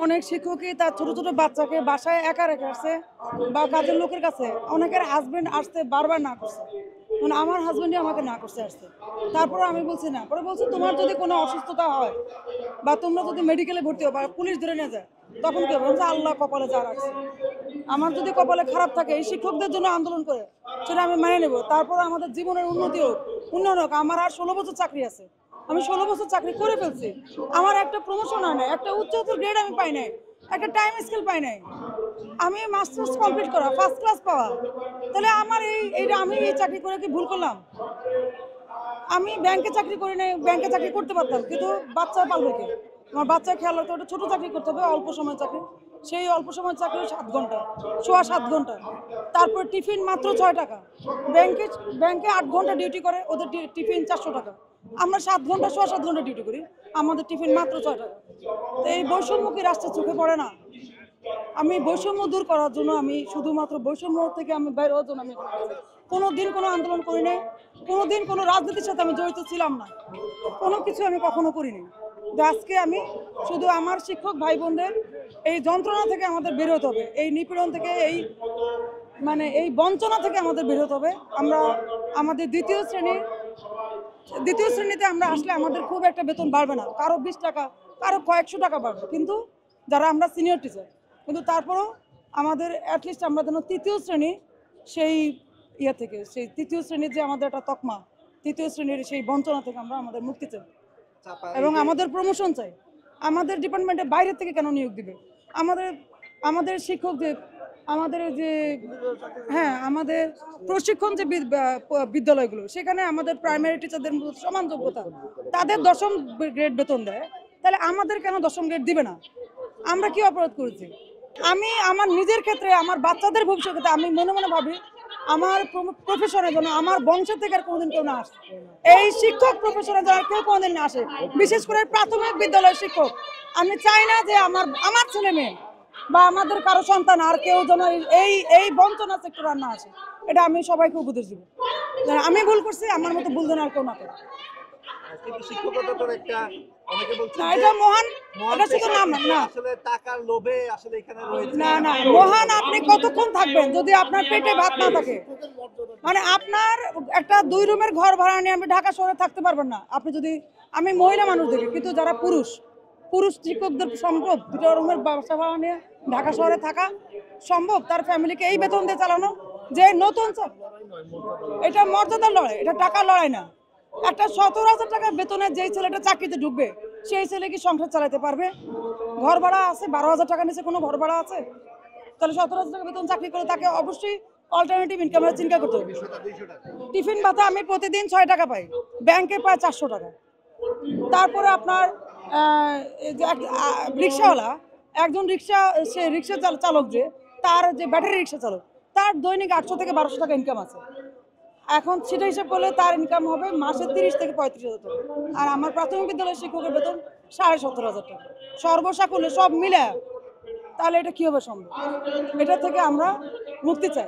অনেক শিক্ষকই তার ছোট ছোট বাচ্চাকে বাসায় একা রেখে আসছে বা কাজের লোকের কাছে। অনেকের হাজবেন্ড আসতে বারবার না করছে, মানে আমার হাজবেন্ডই আমাকে না করছে আসতে। তারপরে আমি বলছি না, পরে বলছি তোমার যদি কোনো অসুস্থতা হয় বা তোমরা যদি মেডিকেলে ভর্তি হো বা পুলিশ ধরে নিয়ে যায় তখন কি হবে? বলছে আল্লাহ কপালে যা রাখছে। আমার যদি কপালে খারাপ থাকে এই শিক্ষকদের জন্য আন্দোলন করে সেটা আমি মেনে নেব। তারপর আমাদের জীবনের উন্নতি হোক, উন্নয়ন হোক। আমার আর 16 বছর চাকরি আছে, আমি 16 বছর চাকরি করে ফেলছি। আমার একটা প্রমোশন হয় নাই, একটা উচ্চতর গ্রেড আমি পাই নাই, একটা টাইম স্কেল পাই নাই। আমি মাস্টার্স কমপ্লিট করা, ফার্স্ট ক্লাস পাওয়া। তাহলে আমার এইটা আমি এই চাকরি করে কি ভুল করলাম? আমি ব্যাংকে চাকরি করি নাই, ব্যাংকে চাকরি করতে পারতাম, কিন্তু বাচ্চা পালবে কে? আমার বাচ্চা খেয়াল রাখতে একটা ছোট চাকরি করতে হবে, অল্প সময় চাকরি। সেই অল্প সময় চাকরি 7 ঘন্টা, সোয়া 7 ঘন্টা। তারপর টিফিন মাত্র 6 টাকা। ব্যাংকে ব্যাংকে 8 ঘন্টা ডিউটি করে, ওদের টিফিন 400 টাকা। আমরা 7 ঘন্টা, সোয়া 7 ঘন্টা ডিউটি করি, আমাদের টিফিন মাত্র 6 টাকা। তো এই বৈষম্য কি রাষ্ট্রের চোখে পড়ে না? আমি বৈষম্য দূর করার জন্য, আমি শুধুমাত্র বৈষম্য থেকে আমি বের হওয়ার জন্য আমি কোনোদিন কোনো আন্দোলন করি নাই, কোনোদিন কোনো রাজনীতির সাথে আমি জড়িত ছিলাম না, কোনো কিছু আমি কখনো করিনি। তো আজকে আমি শুধু আমার শিক্ষক ভাই বোনদের এই যন্ত্রণা থেকে আমাদের বের হতে হবে, এই নিপীড়ন থেকে, এই মানে এই বঞ্চনা থেকে আমাদের বের হতে হবে। আমরা আমাদের দ্বিতীয় শ্রেণীতে আমরা আসলে আমাদের খুব একটা বেতন বাড়বে না, কারো 20 টাকা, কারো কয়েকশো টাকা বাড়বে, কিন্তু যারা আমরা সিনিয়র টিচার, কিন্তু তারপরেও আমাদের অ্যাটলিস্ট আমরা যেন তৃতীয় শ্রেণী, সেই থেকে, সেই তৃতীয় শ্রেণীর যে আমাদের একটা তকমা, তৃতীয় শ্রেণীর সেই বঞ্চনা থেকে আমরা আমাদের মুক্তি চাই এবং আমাদের প্রমোশন চাই। আমাদের ডিপার্টমেন্টে বাইরে থেকে কেন নিয়োগ দিবে? আমাদের আমাদের শিক্ষক যে, আমাদের যে, হ্যাঁ, আমাদের প্রশিক্ষণ যে বিদ্যালয়গুলো, সেখানে আমাদের প্রাইমারি টিচারদের সমান যোগ্যতা, তাদের 10ম গ্রেড বেতন দেয়, তাহলে আমাদের কেন 10ম গ্রেড দিবে না? আমরা কি অপরাধ করেছি? আমি আমার নিজের ক্ষেত্রে, আমার বাচ্চাদের ভবিষ্যতে আমি মনে মনে ভাবি আমার প্রফেশনের জন্য আমার বংশ থেকে আর কোনোদিন কেউ না আসে, এই শিক্ষক প্রফেশনের জন্য কেউ কোনোদিন না আসে, বিশেষ করে প্রাথমিক বিদ্যালয়ের শিক্ষক। আমি চাই না যে আমার ছেলে মেয়ে বা আমাদের কারো সন্তান আর কেউ যেন এই এই বঞ্চনা সেক্টর আর না আসে। এটা আমি সবাইকে উপদেশ দিব। আমি ভুল করছি, আমার মতো ভুল যেন আর কেউ না করে। কিন্তু শিক্ষকতার একটা অনেকে বলছেন না, যে এটা মহান, এটা শুধু নাম না, আসলে টাকার লোভে আসলে এখানে রয়েছে। না না, মহান আপনি কতক্ষণ থাকবেন যদি আপনার পেটে ভাত না থাকে? মানে আপনার একটা 2 রুমের ঘর ভাড়া নিয়ে আমি ঢাকা শহরে থাকতে পারবেন না। আপনি যদি, আমি মহিলা মানুষ দেখি, কিন্তু যারা পুরুষ শিক্ষকদের সম্ভব 2টা রুমের বাসা ভাড়া নিয়ে ঢাকা শহরে থাকা সম্ভব? তার ফ্যামিলিকে এই বেতন দিয়ে চালানো? যে নতুন, এটা মর্যাদার লড়াই, এটা টাকার লড়াই না। একটা 17,000 টাকা বেতনের যেই ছেলেটা চাকরিতে ঢুকবে, সেই ছেলে কি সংসার চালাতে পারবে? ঘর ভাড়া আছে 12,000 টাকা নিচে কোনো ঘর ভাড়া আছে? তাহলে 17,000 টাকা বেতন চাকরি করে তাকে অবশ্যই অল্টারনেটিভ ইনকামের চিন্তা করতে হবে। টিফিন ভাতা আমি প্রতিদিন 6 টাকা পাই, ব্যাংকে পাই 400 টাকা। তারপরে আপনার রিক্সাওয়ালা, একজন রিক্সা চালক, যে তার যে ব্যাটারি রিক্সা চালক, তার দৈনিক 800 থেকে 1200 টাকা ইনকাম আছে। এখন সেটা হিসাব করলে তার ইনকাম হবে মাসে 30 থেকে 35,000 টাকা। আর আমার প্রাথমিক বিদ্যালয়ের শিক্ষকের বেতন 17,500 টাকা, সর্বসাকুল্যে সব মিলে। তাহলে এটা কি হবে সম্ভব? এটা থেকে আমরা মুক্তি চাই।